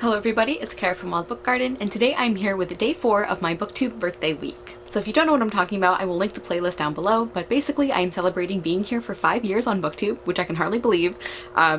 Hello everybody, it's Kara from Wild Book Garden, and today I'm here with day 4 of my BookTube birthday week. So if you don't know what I'm talking about, I will link the playlist down below, but basically I am celebrating being here for 5 years on BookTube, which I can hardly believe,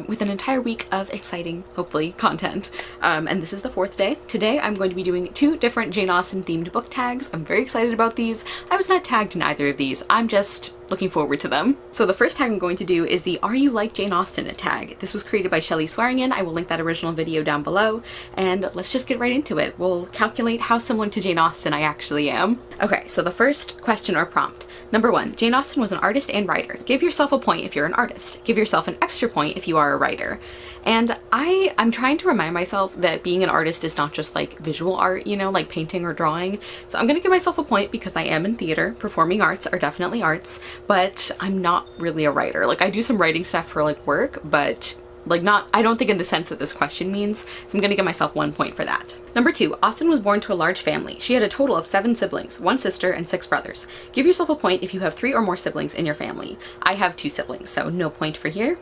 with an entire week of exciting, hopefully, content. And this is the 4th day. Today I'm going to be doing 2 different Jane Austen themed book tags. I'm very excited about these. I was not tagged in either of these. I'm just looking forward to them. So the first tag I'm going to do is the Are You Like Jane Austen tag. This was created by Shelley Swearingen. I will link that original video down below, and let's just get right into it. We'll calculate how similar to Jane Austen I actually am. Okay, so the first question or prompt. Number 1, Jane Austen was an artist and writer. Give yourself a point if you're an artist. Give yourself an extra point if you are a writer. And I'm trying to remind myself that being an artist is not just like visual art, you know, like painting or drawing. So I'm gonna give myself a point because I am in theater. Performing arts are definitely arts, but I'm not really a writer. Like I do some writing stuff for like work, but like not, I don't think in the sense that this question means, so I'm gonna give myself 1 point for that. Number 2, Austen was born to a large family. She had a total of 7 siblings, 1 sister and 6 brothers. Give yourself a point if you have 3 or more siblings in your family. I have 2 siblings, so no point for here.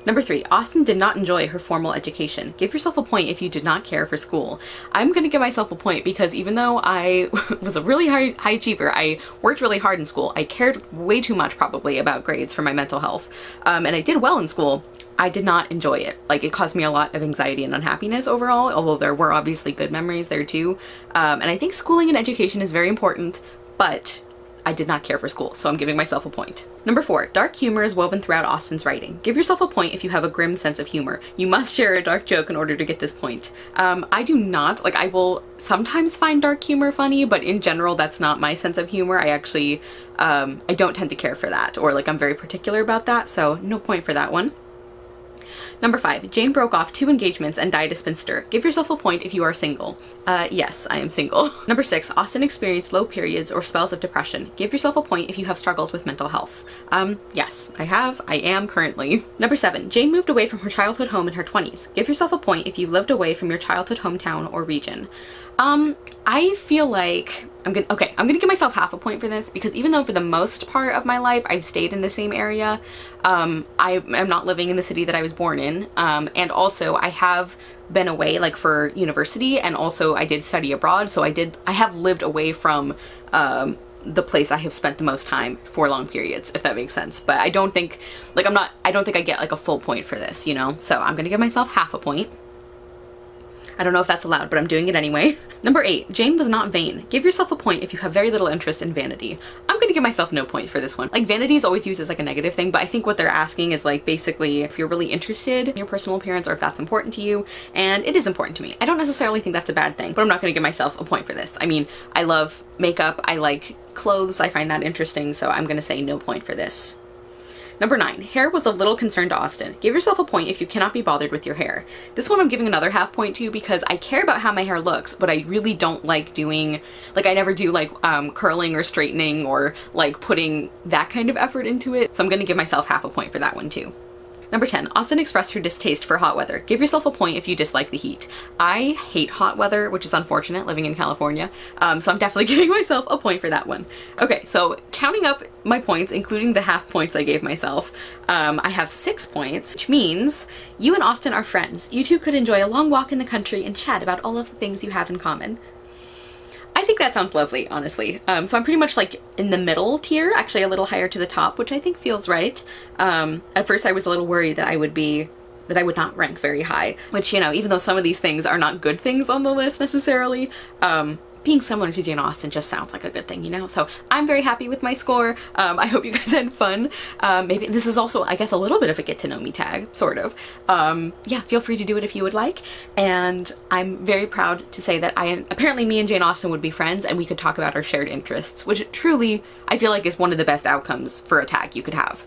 Number 3, Austen did not enjoy her formal education. Give yourself a point if you did not care for school. I'm gonna give myself a point because even though I was a really high achiever, I worked really hard in school. I cared way too much probably about grades for my mental health, and I did well in school. I did not enjoy it. Like it caused me a lot of anxiety and unhappiness overall, although there were obviously good memories there too. And I think schooling and education is very important, but I did not care for school, so I'm giving myself a point. Number 4, dark humor is woven throughout Austen's writing. Give yourself a point if you have a grim sense of humor. You must share a dark joke in order to get this point. I do not. Like I will sometimes find dark humor funny, but in general that's not my sense of humor. I actually, I don't tend to care for that, or like I'm very particular about that, so no point for that one. Number 5, Jane broke off 2 engagements and died a spinster. Give yourself a point if you are single. Yes, I am single. Number 6, Austen experienced low periods or spells of depression. Give yourself a point if you have struggled with mental health. Yes, I have. I am currently. Number 7, Jane moved away from her childhood home in her 20s. Give yourself a point if you lived away from your childhood hometown or region. I feel like I'm gonna give myself half a point for this because even though for the most part of my life I've stayed in the same area, I am not living in the city that I was born in, and also I have been away like for university, and also I did study abroad, so I have lived away from the place I have spent the most time for long periods, if that makes sense. But I don't think like I don't think I get like a full point for this, you know, so I'm gonna give myself half a point. I don't know if that's allowed, but I'm doing it anyway. Number 8, Jane was not vain. Give yourself a point if you have very little interest in vanity. I'm gonna give myself no point for this one. Like vanity is always used as like a negative thing, but I think what they're asking is like basically if you're really interested in your personal appearance or if that's important to you, and it is important to me. I don't necessarily think that's a bad thing, but I'm not gonna give myself a point for this. I mean, I love makeup, I like clothes, I find that interesting, so I'm gonna say no point for this. Number 9, hair was of little concern to Austen. Give yourself a point if you cannot be bothered with your hair. This one I'm giving another half point to because I care about how my hair looks, but I really don't like doing, like I never do like curling or straightening or like putting that kind of effort into it. So I'm gonna give myself half a point for that one too. Number 10, Austen expressed her distaste for hot weather. Give yourself a point if you dislike the heat. I hate hot weather, which is unfortunate living in California, so I'm definitely giving myself a point for that one. Okay, so counting up my points, including the half points I gave myself, I have 6 points, which means you and Austen are friends. You two could enjoy a long walk in the country and chat about all of the things you have in common. I think that sounds lovely, honestly. So I'm pretty much like in the middle tier, actually a little higher to the top, which I think feels right. At first I was a little worried that I would not rank very high, which, you know, even though some of these things are not good things on the list necessarily, being similar to Jane Austen just sounds like a good thing, you know? So I'm very happy with my score. I hope you guys had fun. Maybe this is also, I guess, a little bit of a get to know me tag, sort of. Yeah, feel free to do it if you would like. And I'm very proud to say that apparently me and Jane Austen would be friends and we could talk about our shared interests, which truly I feel like is one of the best outcomes for a tag you could have.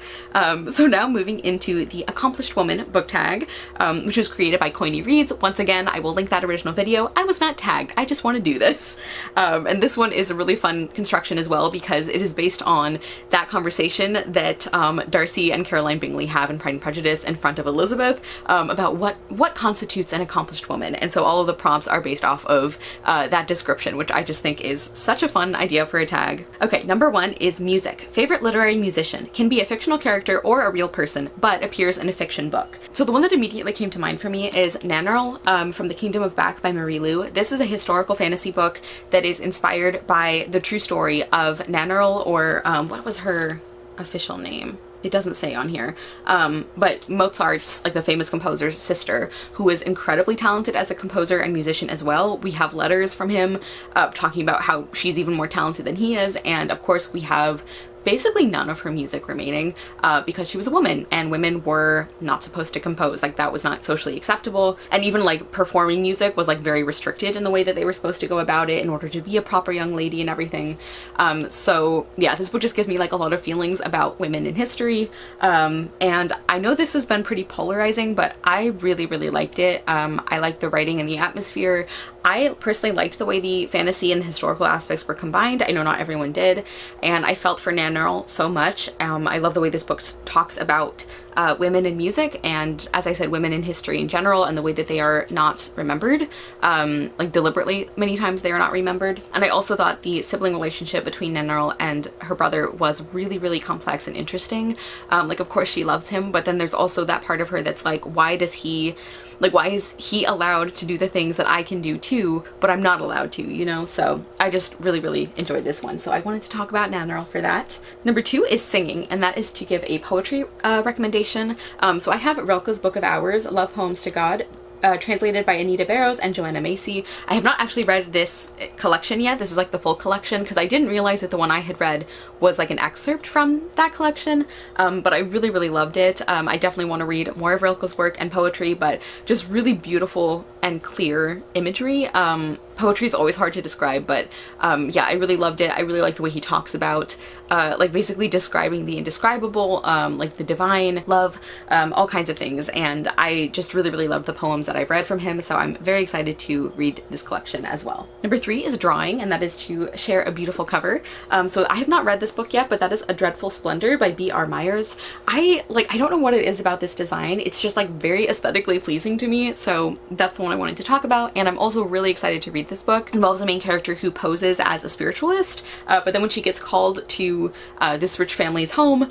So now moving into the Accomplished Woman book tag, which was created by Coiny Reads. Once again, I will link that original video. I was not tagged, I just want to do this. And this one is a really fun construction as well because it is based on that conversation that Darcy and Caroline Bingley have in Pride and Prejudice in front of Elizabeth about what constitutes an accomplished woman. And so all of the prompts are based off of that description, which I just think is such a fun idea for a tag. Okay, number 1 is music. Favorite literary musician. Can be a fictional character or a real person, but appears in a fiction book. So the one that immediately came to mind for me is Nannerl from The Kingdom of Back by Marie Lu. This is a historical fantasy book that is inspired by the true story of Nannerl, or what was her official name? It doesn't say on here, but Mozart's, like the famous composer's sister, who was incredibly talented as a composer and musician as well. We have letters from him talking about how she's even more talented than he is, and of course we have basically none of her music remaining because she was a woman and women were not supposed to compose. Like, that was not socially acceptable, and even like performing music was like very restricted in the way that they were supposed to go about it in order to be a proper young lady and everything. So yeah, this book just gives me like a lot of feelings about women in history, and I know this has been pretty polarizing, but I really liked it. I liked the writing and the atmosphere. I personally liked the way the fantasy and the historical aspects were combined. I know not everyone did, and I felt for Nannerl so much. I love the way this book talks about women in music, and as I said, women in history in general, and the way that they are not remembered, like deliberately many times they are not remembered. And I also thought the sibling relationship between Nannerl and her brother was really complex and interesting. Like, of course she loves him, but then there's also that part of her that's like, why is he allowed to do the things that I can do too, but I'm not allowed to, you know? So I just really enjoyed this one. So I wanted to talk about Nannerl for that. Number 2 is singing, and that is to give a poetry recommendation. So I have Rilke's Book of Hours, Love Poems to God, translated by Anita Barrows and Joanna Macy. I have not actually read this collection yet. This is like the full collection, because I didn't realize that the one I had read was like an excerpt from that collection, but I really loved it. I definitely want to read more of Rilke's work and poetry, but just really beautiful and clear imagery. Poetry is always hard to describe, but yeah, I really loved it. I really like the way he talks about like basically describing the indescribable, like the divine, love, all kinds of things, and I just really love the poems that I've read from him, so I'm very excited to read this collection as well. Number 3 is drawing, and that is to share a beautiful cover. So I have not read this book yet, but that is A Dreadful Splendor by B.R. Myers. I don't know what it is about this design. It's just like very aesthetically pleasing to me, so that's the one I wanted to talk about. And I'm also really excited to read this book. It involves a main character who poses as a spiritualist, but then when she gets called to this rich family's home,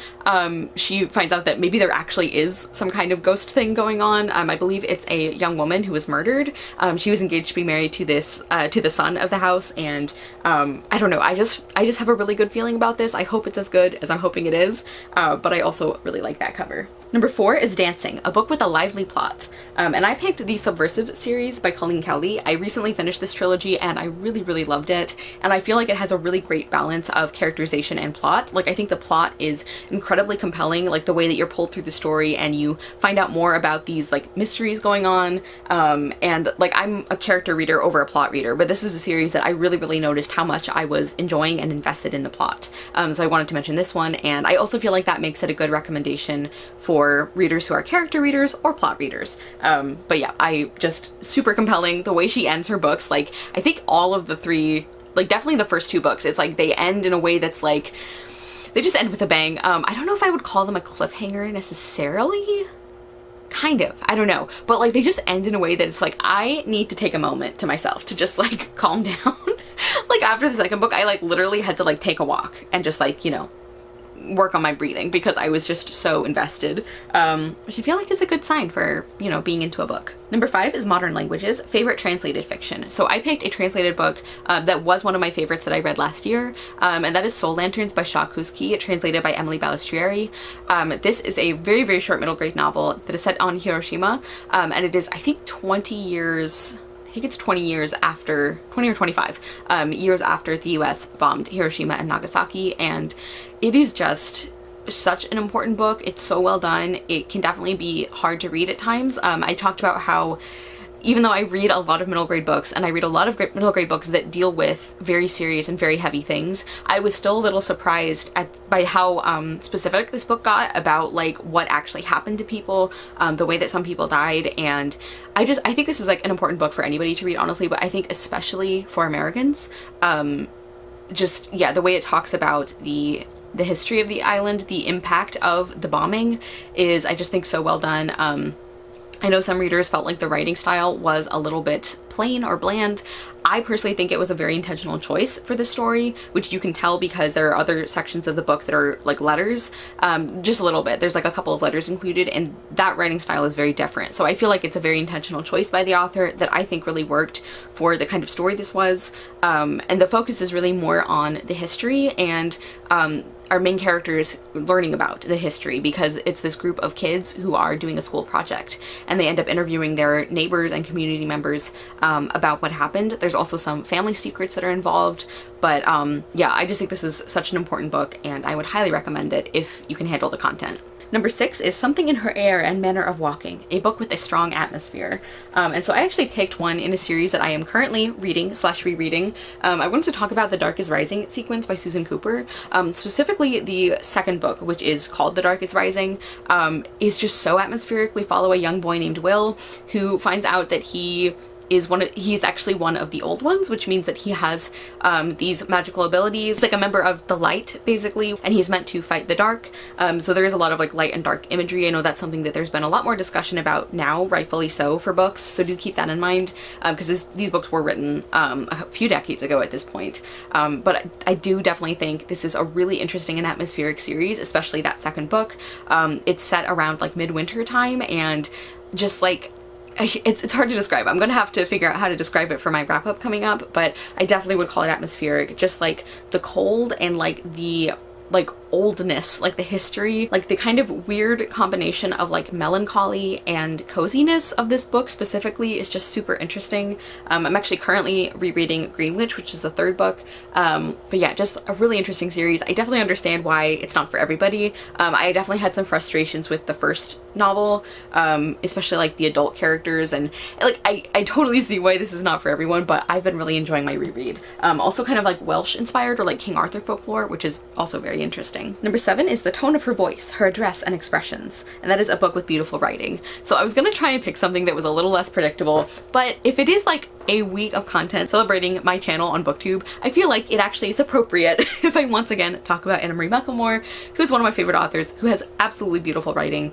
she finds out that maybe there actually is some kind of ghost thing going on. I believe it's a young woman who was murdered. She was engaged to be married to this to the son of the house, and I don't know, I just have a really good feeling about this. I hope it's as good as I'm hoping it is, but I also really like that cover. Number 4 is Dancing, a book with a lively plot. And I picked the Subversive series by Colleen Cowley. I recently finished this trilogy and I really loved it. And I feel like it has a really great balance of characterization and plot. Like, I think the plot is incredibly compelling, like the way that you're pulled through the story and you find out more about these like mysteries going on. And like, I'm a character reader over a plot reader, but this is a series that I really noticed how much I was enjoying and invested in the plot. So I wanted to mention this one, and I also feel like that makes it a good recommendation for readers who are character readers or plot readers. But yeah, I just super compelling. The way she ends her books, like I think all of the 3, like definitely the first 2 books, it's like they end in a way that's like, they just end with a bang. I don't know if I would call them a cliffhanger necessarily. Kind of, I don't know, but like they just end in a way that it's like, I need to take a moment to myself to just like calm down. Like after the second book, I like literally had to like take a walk and just like, you know, work on my breathing because I was just so invested, which I feel like is a good sign for, you know, being into a book. Number 5 is Modern Languages, favorite translated fiction. So I picked a translated book that was one of my favorites that I read last year, and that is Soul Lanterns by Shaw Kuski, translated by Emily Balistrieri. This is a very short middle grade novel that is set on Hiroshima, and it is, I think, 20 years after, 20 or 25 years after the US bombed Hiroshima and Nagasaki, and it is just such an important book. It's so well done. It can definitely be hard to read at times. I talked about how even though I read a lot of middle grade books, and I read a lot of middle grade books that deal with very serious and very heavy things, I was still a little surprised by how specific this book got about like what actually happened to people, the way that some people died. And I think this is like an important book for anybody to read, honestly, but I think especially for Americans. Just, yeah, the way it talks about the history of the island, the impact of the bombing is, I just think, so well done. I know some readers felt like the writing style was a little bit plain or bland. I personally think it was a very intentional choice for this story, which you can tell because there are other sections of the book that are like letters, just a little bit. There's like a couple of letters included, and that writing style is very different. So I feel like it's a very intentional choice by the author that I think really worked for the kind of story this was. And the focus is really more on the history and our main characters learning about the history, because it's this group of kids who are doing a school project and they end up interviewing their neighbors and community members about what happened. There's also some family secrets that are involved, but yeah, I just think this is such an important book and I would highly recommend it if you can handle the content. Number 6 is Something in Her Air and Manner of Walking, a book with a strong atmosphere. And so I actually picked one in a series that I am currently reading/rereading. I wanted to talk about The Dark is Rising sequence by Susan Cooper. Specifically the second book, which is called The Dark is Rising, is just so atmospheric. We follow a young boy named Will who finds out that he's actually one of the old ones, which means that he has these magical abilities, like a member of the light basically, and he's meant to fight the dark. So there is a lot of like light and dark imagery. I know that's something that there's been a lot more discussion about now, rightfully so, for books, so do keep that in mind, because these books were written a few decades ago at this point. But I do definitely think this is a really interesting and atmospheric series, especially that second book. It's set around like midwinter time, and just like it's hard to describe. I'm gonna have to figure out how to describe it for my wrap-up coming up, but I definitely would call it atmospheric. Just like the cold and like the oldness, like the history, like the kind of weird combination of like melancholy and coziness of this book specifically is just super interesting. I'm actually currently rereading Greenwich, which is the third book. But yeah, just a really interesting series. I definitely understand why it's not for everybody. I definitely had some frustrations with the first novel, especially like the adult characters, and like I totally see why this is not for everyone, but I've been really enjoying my reread. Also kind of like Welsh inspired, or like King Arthur folklore, which is also very interesting. Number 7 is The Tone of Her Voice, Her Address and Expressions, and that is a book with beautiful writing. So I was gonna try and pick something that was a little less predictable, but if it is like a week of content celebrating my channel on BookTube, I feel like it actually is appropriate if I once again talk about Anna Marie McLemore, who's one of my favorite authors, who has absolutely beautiful writing.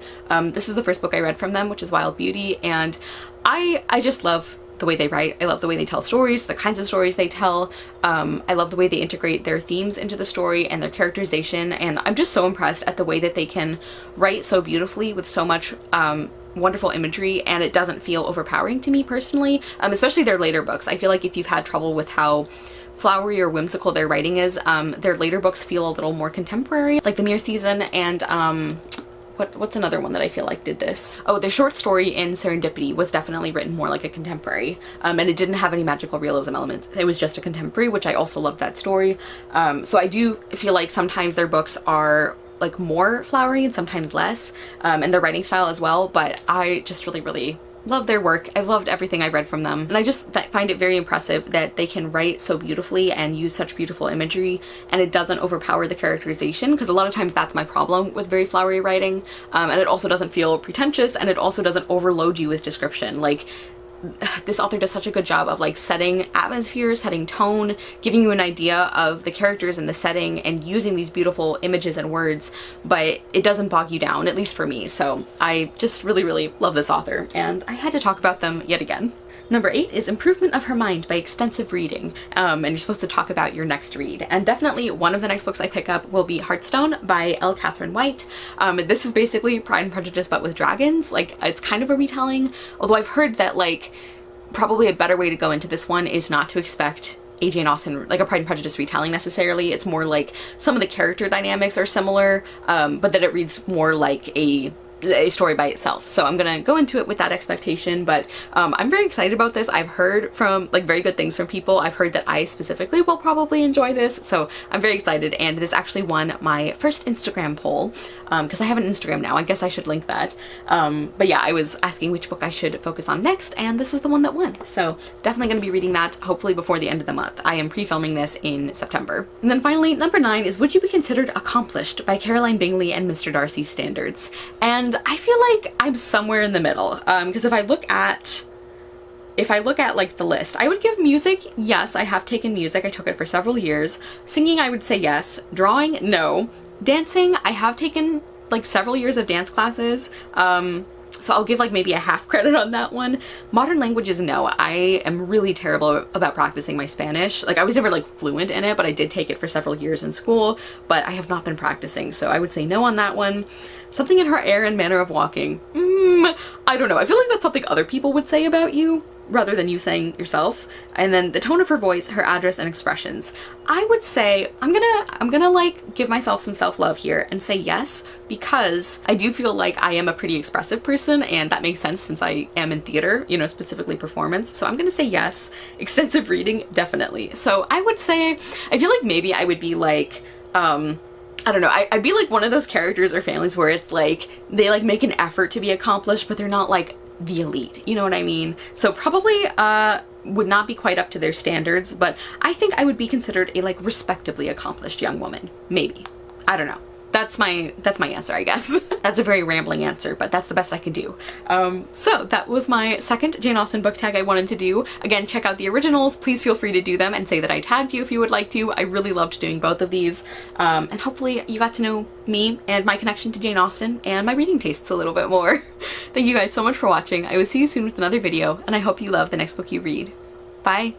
This is the first book I read from them, which is Wild Beauty, and I just love the way they write. I love the way they tell stories, the kinds of stories they tell. I love the way they integrate their themes into the story and their characterization, and I'm just so impressed at the way that they can write so beautifully with so much wonderful imagery, and it doesn't feel overpowering to me personally, especially their later books. I feel like if you've had trouble with how flowery or whimsical their writing is, their later books feel a little more contemporary, like The Mere Season and what's another one that I feel like did this? Oh, the short story in Serendipity was definitely written more like a contemporary, and it didn't have any magical realism elements. It was just a contemporary, which I also loved that story. So I do feel like sometimes their books are like more flowery and sometimes less, and their writing style as well, but I just really love their work. I've loved everything I've read from them, and I just find it very impressive that they can write so beautifully and use such beautiful imagery, and it doesn't overpower the characterization, because a lot of times that's my problem with very flowery writing, and it also doesn't feel pretentious, and it also doesn't overload you with description. Like, this author does such a good job of like setting atmosphere, setting tone, giving you an idea of the characters and the setting, and using these beautiful images and words, but it doesn't bog you down, at least for me. So I just really love this author, and I had to talk about them yet again. Number 8 is Improvement of Her Mind by Extensive Reading, and you're supposed to talk about your next read. And definitely one of the next books I pick up will be Heartstone by L. Catherine White. This is basically Pride and Prejudice but with dragons. Like, it's kind of a retelling, although I've heard that like probably a better way to go into this one is not to expect Jane Austen, like a Pride and Prejudice retelling necessarily. It's more like some of the character dynamics are similar, but that it reads more like a a story by itself. So I'm gonna go into it with that expectation, but I'm very excited about this. I've heard from like very good things from people. I've heard that I specifically will probably enjoy this, so I'm very excited. And this actually won my first Instagram poll, because I have an Instagram now. I guess I should link that. But yeah, I was asking which book I should focus on next, and this is the one that won. So definitely gonna be reading that hopefully before the end of the month. I am pre-filming this in September. And then finally, number 9 is Would You Be Considered Accomplished by Caroline Bingley and Mr. Darcy Standards. And I feel like I'm somewhere in the middle, because if I look at like the list, I would give music, yes, I have taken music. I took it for several years. Singing, I would say yes. Drawing, no. Dancing, I have taken like several years of dance classes. So I'll give like maybe a half credit on that one. Modern languages, no. I am really terrible about practicing my Spanish. Like I was never like fluent in it, but I did take it for several years in school, but I have not been practicing. So I would say no on that one. Something in her air and manner of walking. I don't know. I feel like that's something other people would say about you rather than you saying yourself. And then the tone of her voice, her address, and expressions. I would say I'm gonna like give myself some self-love here and say yes, because I do feel like I am a pretty expressive person, and that makes sense since I am in theater, you know, specifically performance. So I'm gonna say yes. Extensive reading, definitely. So I would say, I feel like maybe I would be like, I don't know, I'd be like one of those characters or families where it's like they like make an effort to be accomplished, but they're not like the elite, you know what I mean? So probably would not be quite up to their standards, but I think I would be considered a like respectably accomplished young woman. Maybe. I don't know. That's my answer, I guess. That's a very rambling answer, but that's the best I could do. So that was my second Jane Austen book tag I wanted to do. Again, check out the originals. Please feel free to do them and say that I tagged you if you would like to. I really loved doing both of these. And hopefully you got to know me and my connection to Jane Austen and my reading tastes a little bit more. Thank you guys so much for watching. I will see you soon with another video, and I hope you love the next book you read. Bye!